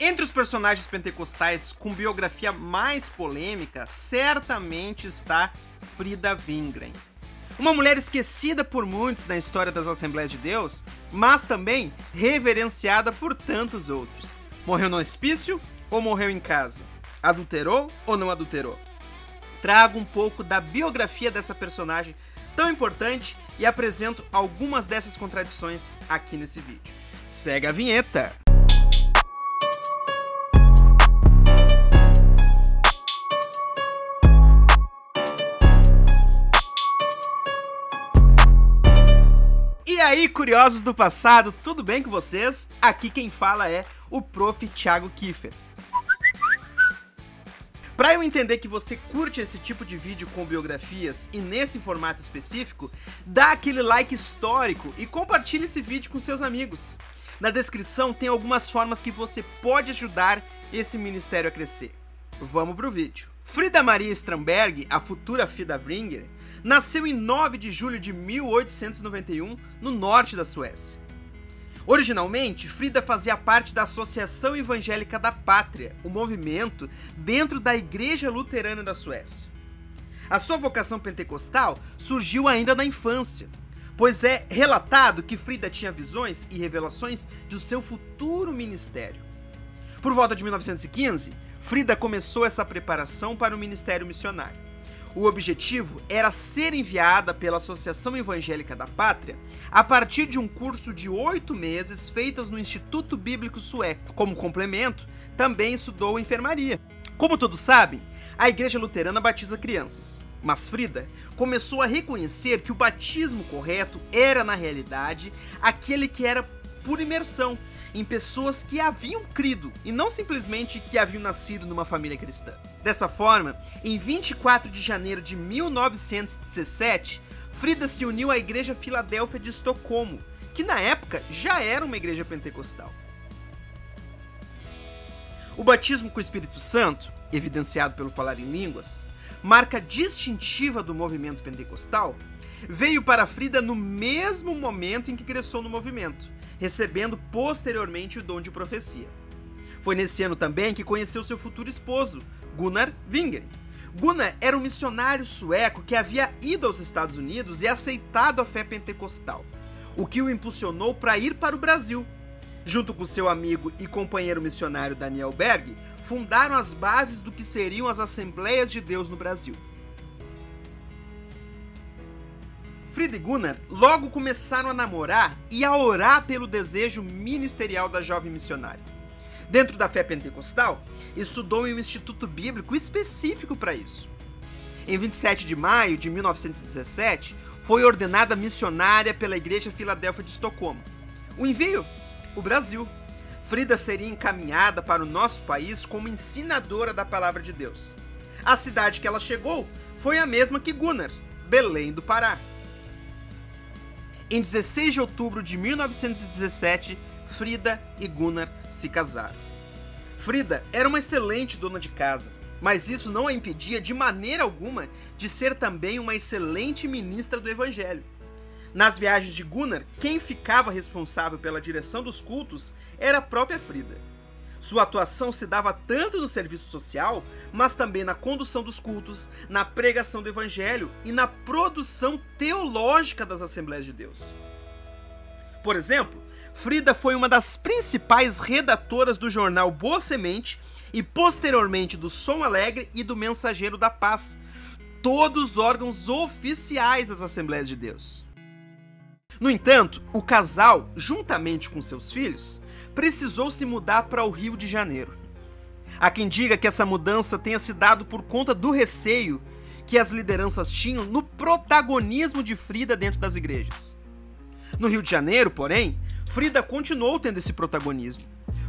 Entre os personagens pentecostais com biografia mais polêmica, certamente está Frida Wingren. Uma mulher esquecida por muitos na história das Assembleias de Deus, mas também reverenciada por tantos outros. Morreu no hospício ou morreu em casa? Adulterou ou não adulterou? Trago um pouco da biografia dessa personagem tão importante e apresento algumas dessas contradições aqui nesse vídeo. Segue a vinheta! E aí, curiosos do passado, tudo bem com vocês? Aqui quem fala é o Prof. Thiago Kiefer. Para eu entender que você curte esse tipo de vídeo com biografias e nesse formato específico, dá aquele like histórico e compartilhe esse vídeo com seus amigos. Na descrição tem algumas formas que você pode ajudar esse ministério a crescer. Vamos pro vídeo. Frida Maria Strandberg, a futura Frida Wingren, nasceu em 9 de julho de 1891, no norte da Suécia. Originalmente, Frida fazia parte da Associação Evangélica da Pátria, um movimento dentro da Igreja Luterana da Suécia. A sua vocação pentecostal surgiu ainda na infância, pois é relatado que Frida tinha visões e revelações de seu futuro ministério. Por volta de 1915, Frida começou essa preparação para o ministério missionário. O objetivo era ser enviada pela Associação Evangélica da Pátria a partir de um curso de 8 meses feitas no Instituto Bíblico Sueco. Como complemento, também estudou enfermaria. Como todos sabem, a Igreja Luterana batiza crianças, mas Frida começou a reconhecer que o batismo correto era, na realidade, aquele que era por imersão em pessoas que haviam crido e não simplesmente que haviam nascido numa família cristã. Dessa forma, em 24 de janeiro de 1917, Frida se uniu à Igreja Filadélfia de Estocolmo, que na época já era uma igreja pentecostal. O batismo com o Espírito Santo, evidenciado pelo falar em línguas, marca distintiva do movimento pentecostal, veio para Frida no mesmo momento em que ingressou no movimento, recebendo posteriormente o dom de profecia. Foi nesse ano também que conheceu seu futuro esposo, Gunnar Wingren. Gunnar era um missionário sueco que havia ido aos Estados Unidos e aceitado a fé pentecostal, o que o impulsionou para ir para o Brasil. Junto com seu amigo e companheiro missionário Daniel Berg, fundaram as bases do que seriam as Assembleias de Deus no Brasil. Frida e Gunnar logo começaram a namorar e a orar pelo desejo ministerial da jovem missionária. Dentro da fé pentecostal, estudou em um instituto bíblico específico para isso. Em 27 de maio de 1917, foi ordenada missionária pela Igreja Filadélfia de Estocolmo. O envio? O Brasil. Frida seria encaminhada para o nosso país como ensinadora da palavra de Deus. A cidade que ela chegou foi a mesma que Gunnar, Belém do Pará. Em 16 de outubro de 1917, Frida e Gunnar se casaram. Frida era uma excelente dona de casa, mas isso não a impedia de maneira alguma de ser também uma excelente ministra do Evangelho. Nas viagens de Gunnar, quem ficava responsável pela direção dos cultos era a própria Frida. Sua atuação se dava tanto no serviço social, mas também na condução dos cultos, na pregação do Evangelho e na produção teológica das Assembleias de Deus. Por exemplo, Frida foi uma das principais redatoras do jornal Boa Semente e posteriormente do Som Alegre e do Mensageiro da Paz, todos órgãos oficiais das Assembleias de Deus. No entanto, o casal, juntamente com seus filhos, precisou se mudar para o Rio de Janeiro. Há quem diga que essa mudança tenha se dado por conta do receio que as lideranças tinham no protagonismo de Frida dentro das igrejas. No Rio de Janeiro, porém, Frida continuou tendo esse protagonismo,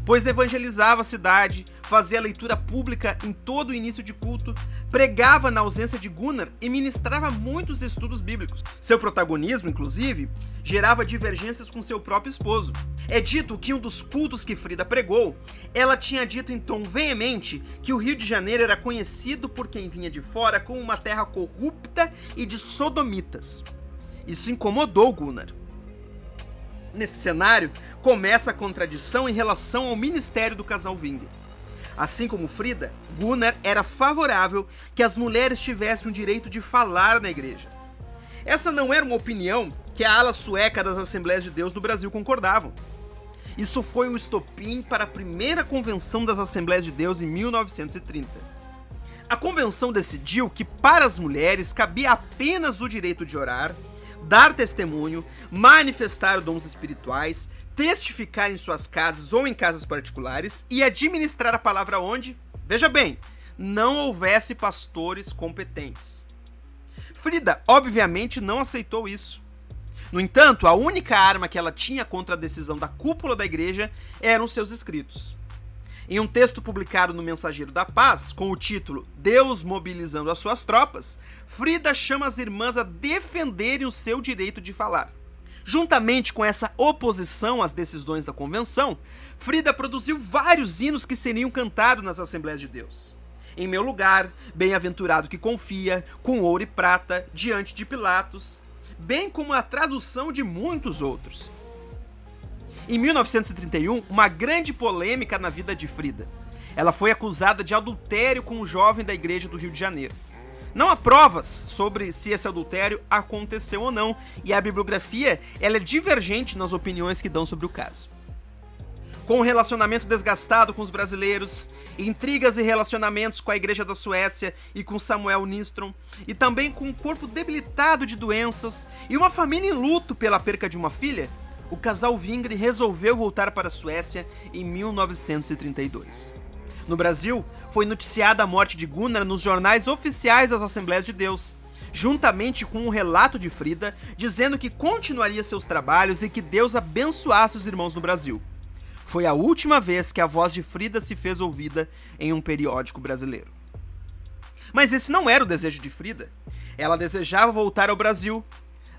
pois evangelizava a cidade, fazia leitura pública em todo o início de culto, pregava na ausência de Gunnar e ministrava muitos estudos bíblicos. Seu protagonismo, inclusive, gerava divergências com seu próprio esposo. É dito que em um dos cultos que Frida pregou, ela tinha dito em tom veemente que o Rio de Janeiro era conhecido por quem vinha de fora como uma terra corrupta e de sodomitas. Isso incomodou Gunnar. Nesse cenário, começa a contradição em relação ao ministério do casal Wingre. Assim como Frida, Gunnar era favorável que as mulheres tivessem o direito de falar na igreja. Essa não era uma opinião que a ala sueca das Assembleias de Deus do Brasil concordavam. Isso foi o estopim para a primeira convenção das Assembleias de Deus em 1930. A convenção decidiu que para as mulheres cabia apenas o direito de orar, dar testemunho, manifestar dons espirituais, testificar em suas casas ou em casas particulares e administrar a palavra onde, veja bem, não houvesse pastores competentes. Frida, obviamente, não aceitou isso. No entanto, a única arma que ela tinha contra a decisão da cúpula da igreja eram seus escritos. Em um texto publicado no Mensageiro da Paz, com o título Deus mobilizando as suas tropas, Frida chama as irmãs a defenderem o seu direito de falar. Juntamente com essa oposição às decisões da convenção, Frida produziu vários hinos que seriam cantados nas Assembleias de Deus. Em meu lugar, bem-aventurado que confia, com ouro e prata, diante de Pilatos, bem como a tradução de muitos outros. Em 1931, uma grande polêmica na vida de Frida. Ela foi acusada de adultério com um jovem da igreja do Rio de Janeiro. Não há provas sobre se esse adultério aconteceu ou não, e a bibliografia ela é divergente nas opiniões que dão sobre o caso. Com um relacionamento desgastado com os brasileiros, intrigas e relacionamentos com a igreja da Suécia e com Samuel Nistrom, e também com um corpo debilitado de doenças e uma família em luto pela perca de uma filha, o casal Wingre resolveu voltar para a Suécia em 1932. No Brasil, foi noticiada a morte de Gunnar nos jornais oficiais das Assembleias de Deus, juntamente com um relato de Frida dizendo que continuaria seus trabalhos e que Deus abençoasse os irmãos no Brasil. Foi a última vez que a voz de Frida se fez ouvida em um periódico brasileiro. Mas esse não era o desejo de Frida. Ela desejava voltar ao Brasil.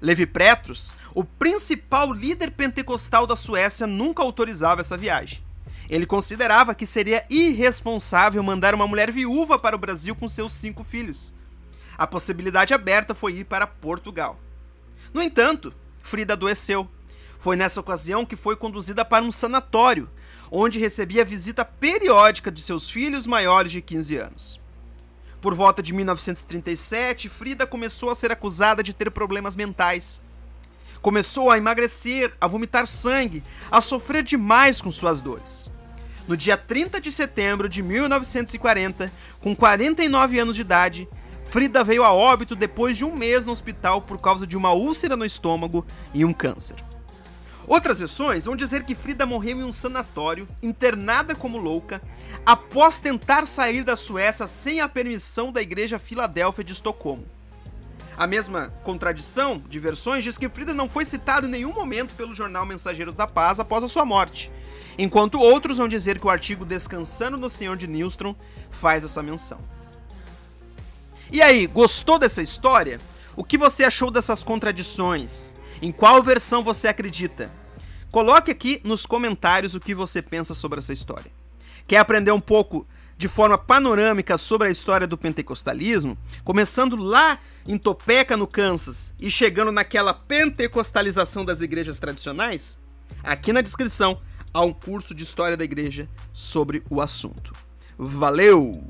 Levi Petrus, o principal líder pentecostal da Suécia, nunca autorizava essa viagem. Ele considerava que seria irresponsável mandar uma mulher viúva para o Brasil com seus 5 filhos. A possibilidade aberta foi ir para Portugal. No entanto, Frida adoeceu. Foi nessa ocasião que foi conduzida para um sanatório, onde recebia visita periódica de seus filhos maiores de 15 anos. Por volta de 1937, Frida começou a ser acusada de ter problemas mentais. Começou a emagrecer, a vomitar sangue, a sofrer demais com suas dores. No dia 30 de setembro de 1940, com 49 anos de idade, Frida veio a óbito depois de um mês no hospital por causa de uma úlcera no estômago e um câncer. Outras versões vão dizer que Frida morreu em um sanatório, internada como louca, após tentar sair da Suécia sem a permissão da Igreja Filadélfia de Estocolmo. A mesma contradição de versões diz que Frida não foi citada em nenhum momento pelo jornal Mensageiros da Paz após a sua morte, enquanto outros vão dizer que o artigo Descansando no Senhor de Nilstrom faz essa menção. E aí, gostou dessa história? O que você achou dessas contradições? Em qual versão você acredita? Coloque aqui nos comentários o que você pensa sobre essa história. Quer aprender um pouco de forma panorâmica sobre a história do pentecostalismo, começando lá em Topeka, no Kansas, e chegando naquela pentecostalização das igrejas tradicionais? Aqui na descrição há um curso de história da igreja sobre o assunto. Valeu!